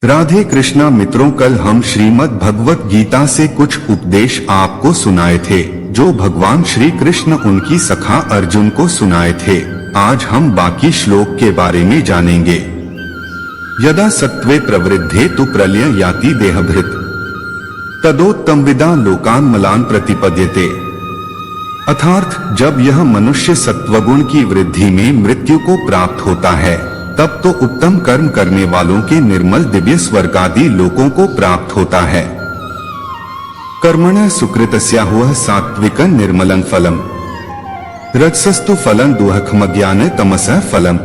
राधे कृष्णा मित्रों, कल हम श्रीमद् भगवत गीता से कुछ उपदेश आपको सुनाए थे जो भगवान श्री कृष्ण उनकी सखा अर्जुन को सुनाए थे। आज हम बाकी श्लोक के बारे में जानेंगे। यदा सत्वे प्रवृद्धे तु प्रलय याति देहभृत तदोत्तमविदा लोकान मलान प्रतिपद्यते। अर्थात जब यह मनुष्य सत्वगुण की वृद्धि में मृत्यु को प्राप्त होता है तब तो उत्तम कर्म करने वालों के निर्मल दिव्य स्वर्गादि लोकों को प्राप्त होता है। कर्मण सुकृतस्या हुआ सात्विकं निर्मलं फलम रजसस्तु फलं दुःखमज्ञान तमसः फलम।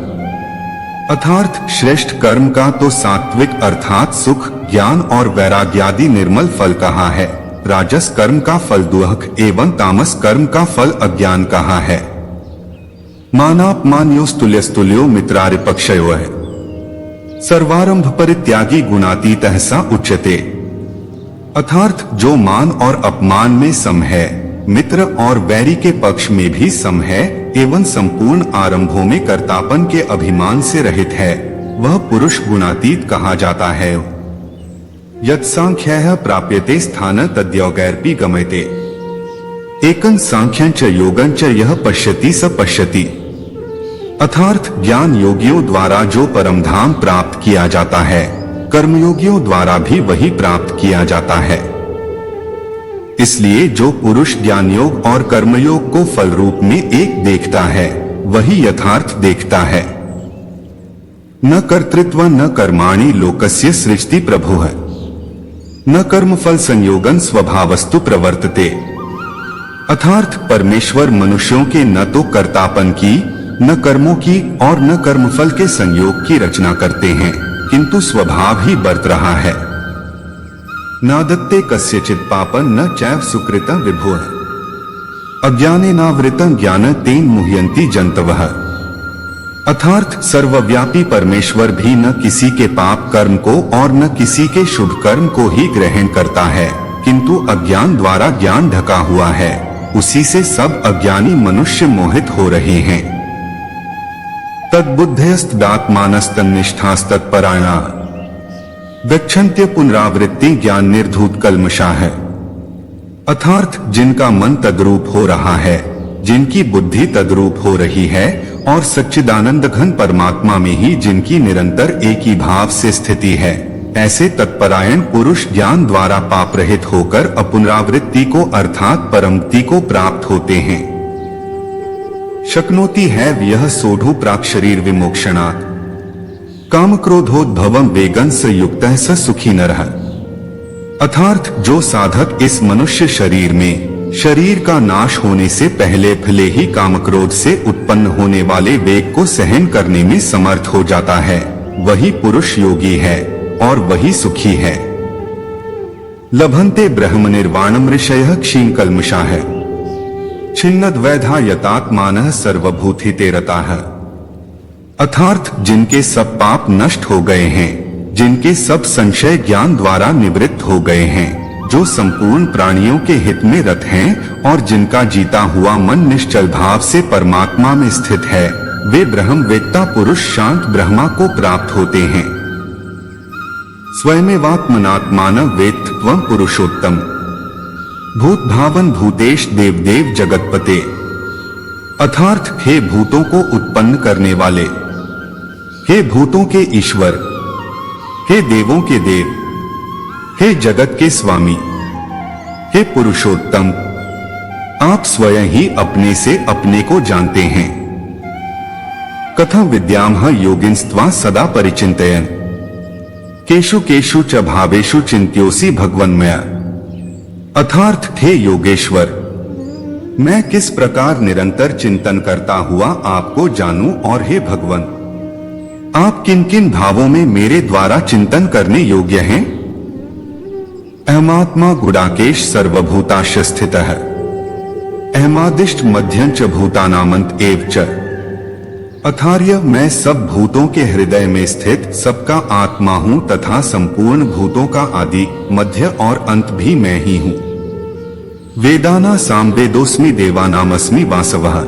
अर्थात श्रेष्ठ कर्म का तो सात्विक अर्थात सुख, ज्ञान और वैराग्यादि निर्मल फल कहा है। राजस कर्म का फल दुःख एवं तामस कर्म का फल अज्ञान कहा है। मानापमानयोस्तुल्यस्तुल्यो मित्रारिपक्षयो है सर्वारंभ परित्यागी गुणातीतः सा उच्यते। अर्थात जो मान और अपमान में सम है, मित्र और वैरी के पक्ष में भी सम है एवं संपूर्ण आरंभों में कर्तापन के अभिमान से रहित है, वह पुरुष गुणातीत कहा जाता है। यत्सांख्यः प्राप्यते स्थान तद्योगैरपि गमयते एकं सांख्यं च योगं च यः पश्यति स पश्यति। अर्थात ज्ञान योगियों द्वारा जो परमधाम प्राप्त किया जाता है, कर्मयोगियों द्वारा भी वही प्राप्त किया जाता है। इसलिए जो पुरुष ज्ञान योग और कर्मयोग को फल रूप में एक देखता है, वही यथार्थ देखता है। न कर्तृत्व न कर्माणि लोकस्य सृजति प्रभुः न कर्मफल संयोगं स्वभावस्तु प्रवर्तते। अर्थात परमेश्वर मनुष्यों के न तो कर्तापन की, न कर्मों की और न कर्मफल के संयोग की रचना करते हैं, किंतु स्वभाव ही बरत रहा है। नादत्ते कस्यचित् पापं न चैव सुकृतं विभुः अज्ञानेनावृतं ज्ञान तेन मुह्यन्ति जन्तवः। अर्थात सर्वव्यापी परमेश्वर भी न किसी के पाप कर्म को और न किसी के शुभ कर्म को ही ग्रहण करता है, किंतु अज्ञान द्वारा ज्ञान ढका हुआ है, उसी से सब अज्ञानी मनुष्य मोहित हो रहे हैं। तद्बुद्धयस्तदात्मानस्तन्निष्ठास्तत्परायणा गच्छन्त्य पुनरावृत्ति ज्ञान निर्धूत कल्मषाः। अर्थात जिनका मन तद्रूप हो रहा है, जिनकी बुद्धि तद्रूप हो रही है और सच्चिदानंद घन परमात्मा में ही जिनकी निरंतर एक ही भाव से स्थिति है, ऐसे तत्परायण पुरुष ज्ञान द्वारा पाप रहित होकर अपुनरावृत्ति को अर्थात परमगति को प्राप्त होते हैं। शक्नोति है यह सोढ़ु प्राक शरीर विमोक्षणात् काम क्रोधोद्भवम वेगन स युक्तः स सुखी नरः। अर्थात जो साधक इस मनुष्य शरीर में शरीर का नाश होने से पहले भले ही कामक्रोध से उत्पन्न होने वाले वेग को सहन करने में समर्थ हो जाता है, वही पुरुष योगी है और वही सुखी है। लभन्ते ब्रह्म निर्वाणम ऋषयः क्षीण कल्मषाः छिन्नद्वैधा यतात्मानः सर्वभूतिते रताः। अर्थात जिनके सब पाप नष्ट हो गए हैं, जिनके सब संशय ज्ञान द्वारा निवृत्त हो गए हैं, जो संपूर्ण प्राणियों के हित में रत हैं और जिनका जीता हुआ मन निश्चल भाव से परमात्मा में स्थित है, वे ब्रह्मवेत्ता पुरुष शांत ब्रह्मा को प्राप्त होते हैं। स्वयमेवात्मनात्मानं वेत्थ त्वं पुरुषोत्तम भूत भावन भूतेश देवदेव जगतपते। अर्थात हे भूतों को उत्पन्न करने वाले, हे भूतों के ईश्वर, हे देवों के देव, हे जगत के स्वामी, हे पुरुषोत्तम, आप स्वयं ही अपने से अपने को जानते हैं। कथं विद्यामः योगिनस्त्वा सदा परिचिन्तयन् केषु केषु च भावेषु चिन्त्योऽसि भगवन्मया। अर्थात हे योगेश्वर, मैं किस प्रकार निरंतर चिंतन करता हुआ आपको जानूं और हे भगवान, आप किन किन भावों में मेरे द्वारा चिंतन करने योग्य हैं। अहमात्मा गुडाकेश सर्वभूताश्च स्थितः अहमादिष्ट मध्यं च भूतानामन्त एव च। अथार्य मैं सब भूतों के हृदय में स्थित सबका आत्मा हूँ तथा संपूर्ण भूतों का आदि, मध्य और अंत भी मैं ही हूँ। वेदाना सामवेदोस्मि देवानामस्मि वासवः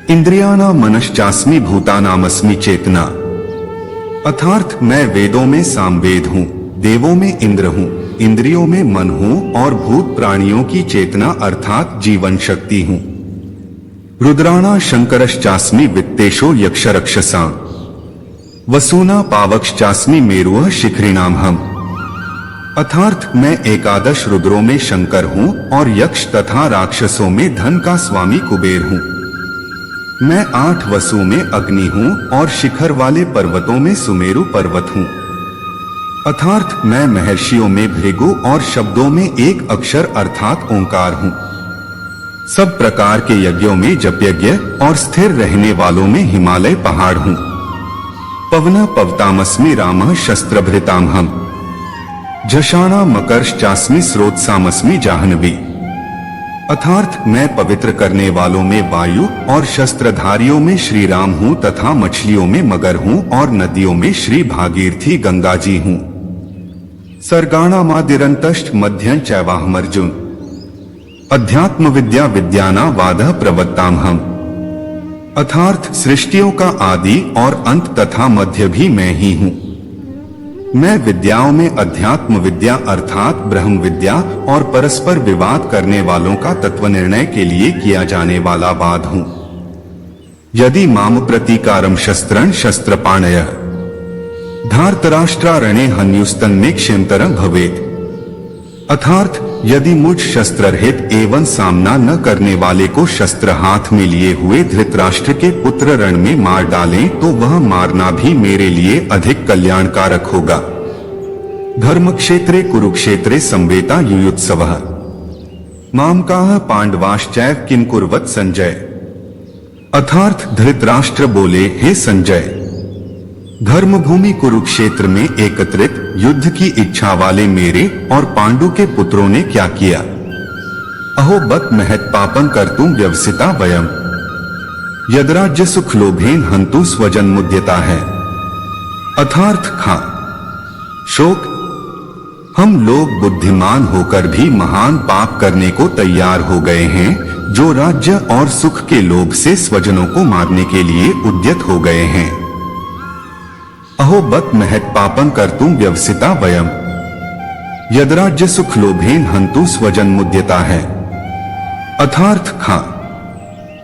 इंद्रियाणां मनश्चास्मि भूतानामस्मि चेतना। अर्थात मैं वेदों में सामवेद हूँ, देवों में इंद्र हूँ, इंद्रियों में मन हूँ और भूत प्राणियों की चेतना अर्थात जीवन शक्ति हूँ। रुद्राणा शंकरश्चास्मि वित्तेशो यक्षरक्षसा वसूना पावकश्चास्मि मेरुः शिखरिणाम हम। अर्थात मैं एकादश रुद्रों में शंकर हूँ और यक्ष तथा राक्षसों में धन का स्वामी कुबेर हूँ। मैं 8 वसु में अग्नि हूँ और शिखर वाले पर्वतों में सुमेरु पर्वत हूँ। अर्थात मैं महर्षियों में भृगु और शब्दों में एक अक्षर अर्थात ओंकार हूँ। सब प्रकार के यज्ञों में जप यज्ञ और स्थिर रहने वालों में हिमालय पहाड़ हूँ। पवन पवतामस्मि रामः शस्त्रभृताम हम। झषाणा मकरश्चास्मि स्रोतसामस्मि जाह्नवी। अर्थात मैं पवित्र करने वालों में वायु और शस्त्रधारियों में श्री राम हूँ तथा मछलियों में मगर हूँ और नदियों में श्री भागीरथी गंगा जी हूँ। सर्गाणामादिरन्तश्च मध्यं चैवाहमर्जुन अध्यात्म विद्या विद्याना वादः प्रवत्ताम हम। अर्थात सृष्टियों का आदि और अंत तथा मध्य भी मैं ही हूँ। मैं विद्याओं में अध्यात्म विद्या अर्थात ब्रह्म विद्या और परस्पर विवाद करने वालों का तत्व निर्णय के लिए किया जाने वाला वाद हूँ। यदि माम प्रतीकारम शस्त्रं शस्त्रपाणयः धार्तराष्ट्रारणे हन्युस्तन्मे क्षेमतरं भवेत्। अर्थात यदि मुझ शस्त्र रहित एवं सामना न करने वाले को शस्त्र हाथ में लिए हुए धृतराष्ट्र के पुत्र रण में मार डालें तो वह मारना भी मेरे लिए अधिक कल्याणकारक होगा। धर्मक्षेत्रे कुरुक्षेत्रे संवेता युयुत्सवः मामकाः पांडवाश्चैव किं कुर्वत संजय। अर्थात धृतराष्ट्र बोले, हे संजय, धर्मभूमि कुरुक्षेत्र में एकत्रित युद्ध की इच्छा वाले मेरे और पांडु के पुत्रों ने क्या किया। अहो बत महत् पापं कर्तुं व्यवसिता वयम् यद्राज्य सुख लोभेन हन्तु स्वजन मुद्यता है। अर्थात खा शोक, हम लोग बुद्धिमान होकर भी महान पाप करने को तैयार हो गए हैं, जो राज्य और सुख के लोभ से स्वजनों को मारने के लिए उद्यत हो गए हैं। अहो बत महत् पापं कर्तुं व्यवसिता वयम् यद्राज्य सुख लोभेन हन्तु स्वजन मुद्यता है। अर्थात खा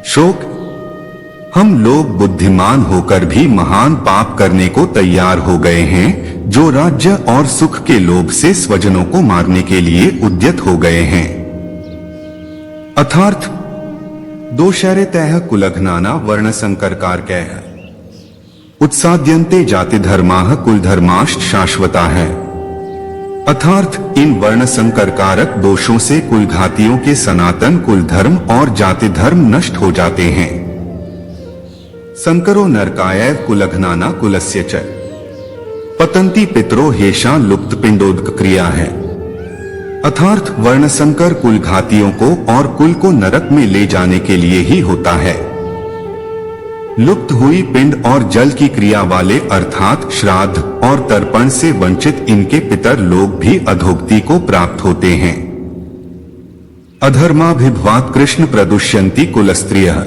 शोक, हम लोग बुद्धिमान होकर भी महान पाप करने को तैयार हो गए हैं, जो राज्य और सुख के लोभ से स्वजनों को मारने के लिए उद्यत हो गए हैं। अर्थात दोषैरेतैः कुलघ्नाना वर्ण संकरकारकैः उत्साद्यन्ते जाति धर्माः कुल धर्माश्च शाश्वता है। अर्थात इन वर्ण संकरकारक दोषों से कुलघातियों के सनातन कुल धर्म और जाति धर्म नष्ट हो जाते हैं। संकरो नरकायैव कुलघ्नाना कुलस्य च पतंती पितरो हेषा लुप्त पिंडोदक क्रिया है। अर्थात वर्ण संकर कुलघातियों को और कुल को नरक में ले जाने के लिए ही होता है। लुप्त हुई पिंड और जल की क्रिया वाले अर्थात श्राद्ध और तर्पण से वंचित इनके पितर लोग भी अधोगति को प्राप्त होते हैं। अधर्माभिभवात् कृष्ण प्रदुष्यन्ति कुलस्त्रियः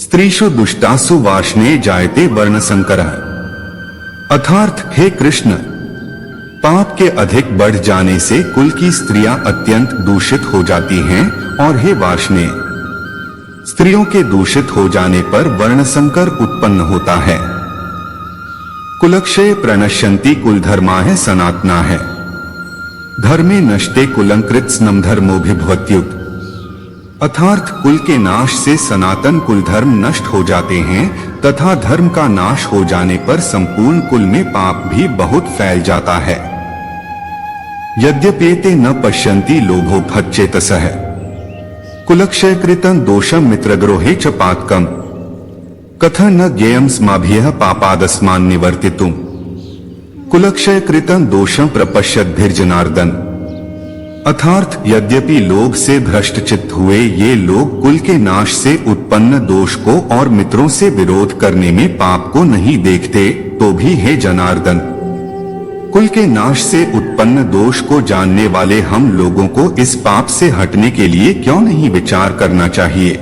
स्त्रीषु दुष्टासु वार्ष्णे जायते वर्ण संकरः। अर्थात हे कृष्ण, पाप के अधिक बढ़ जाने से कुल की स्त्रियां अत्यंत दूषित हो जाती हैं और हे वार्ष्णे, स्त्रियों के दूषित हो जाने पर वर्ण संकर उत्पन्न होता है। कुलक्षय प्रणश्यन्ति कुल धर्मा है सनातना है। धर्मे नष्टे कुलंकृत स्नम धर्मोभिभवत्युत। अर्थात कुल के नाश से सनातन कुल धर्म नष्ट हो जाते हैं तथा धर्म का नाश हो जाने पर संपूर्ण कुल में पाप भी बहुत फैल जाता है। यद्यपेते न पश्यन्ति लोभोपहच्चेतसः कुलक्षयकृतं दोषं मित्रग्रोहे च पातकम् कथं न ज्ञेयं स्माभिः पापादस्मान् निवर्तितुम्। कुलक्षयकृतं दोषं प्रपश्यद्भिर्जनार्दन। अर्थात यद्यपि लोभ से भ्रष्ट चित्त हुए ये लोग कुल के नाश से उत्पन्न दोष को और मित्रों से विरोध करने में पाप को नहीं देखते, तो भी हे जनार्दन, कुल के नाश से उत्पन्न दोष को जानने वाले हम लोगों को इस पाप से हटने के लिए क्यों नहीं विचार करना चाहिए।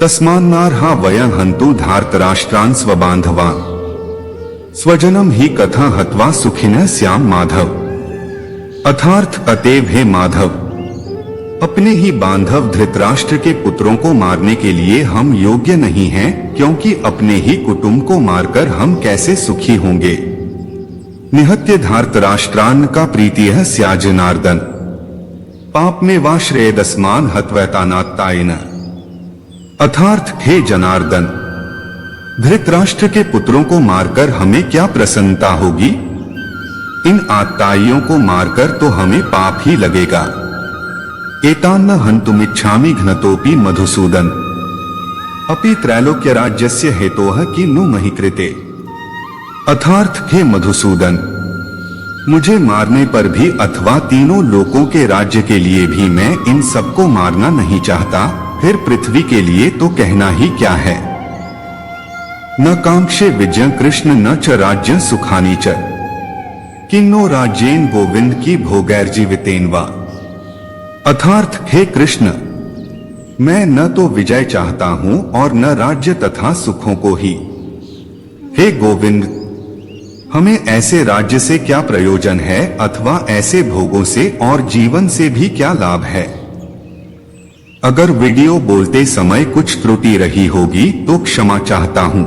तस्मान्नार्हा वयं हन्तु धार्तराष्ट्रान् स्वबान्धवान् स्वजनम ही कथा हत्वा सुखिनः स्याम माधव। अर्थात अतएव हे माधव, अपने ही बांधव धृतराष्ट्र के पुत्रों को मारने के लिए हम योग्य नहीं हैं, क्योंकि अपने ही कुटुंब को मारकर हम कैसे सुखी होंगे। निहत्य धार्तराष्ट्रान्न का प्रीतियः स्या जनार्दन, पाप में वा श्रेयदस्मान हत्वैतानात्तायेन। अर्थात हे जनार्दन, धृतराष्ट्र के पुत्रों को मारकर हमें क्या प्रसन्नता होगी। इन आत्ताइयों को मारकर तो हमें पाप ही लगेगा। एतान्न हन्तुमिच्छामि घ्नतोपि मधुसूदन, अपि त्रैलोक्य राज्यस्य हेतोः किन्नु महि कृते। अर्थात हे मधुसूदन, मुझे मारने पर भी अथवा तीनों लोकों के राज्य के लिए भी मैं इन सबको मारना नहीं चाहता, फिर पृथ्वी के लिए तो कहना ही क्या है। न कांक्षे विजय कृष्ण न च राज्य सुखानी च, किन्नो राज्येन गोविंद की भोगैर्जीवितेन वा। अर्थात हे कृष्ण, मैं न तो विजय चाहता हूं और न राज्य तथा सुखों को ही। हे गोविंद, हमें ऐसे राज्य से क्या प्रयोजन है अथवा ऐसे भोगों से और जीवन से भी क्या लाभ है। अगर वीडियो बोलते समय कुछ त्रुटि रही होगी तो क्षमा चाहता हूं।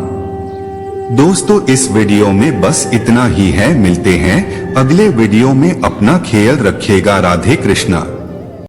दोस्तों, इस वीडियो में बस इतना ही है। मिलते हैं अगले वीडियो में। अपना ख्याल रखिएगा। राधे कृष्णा।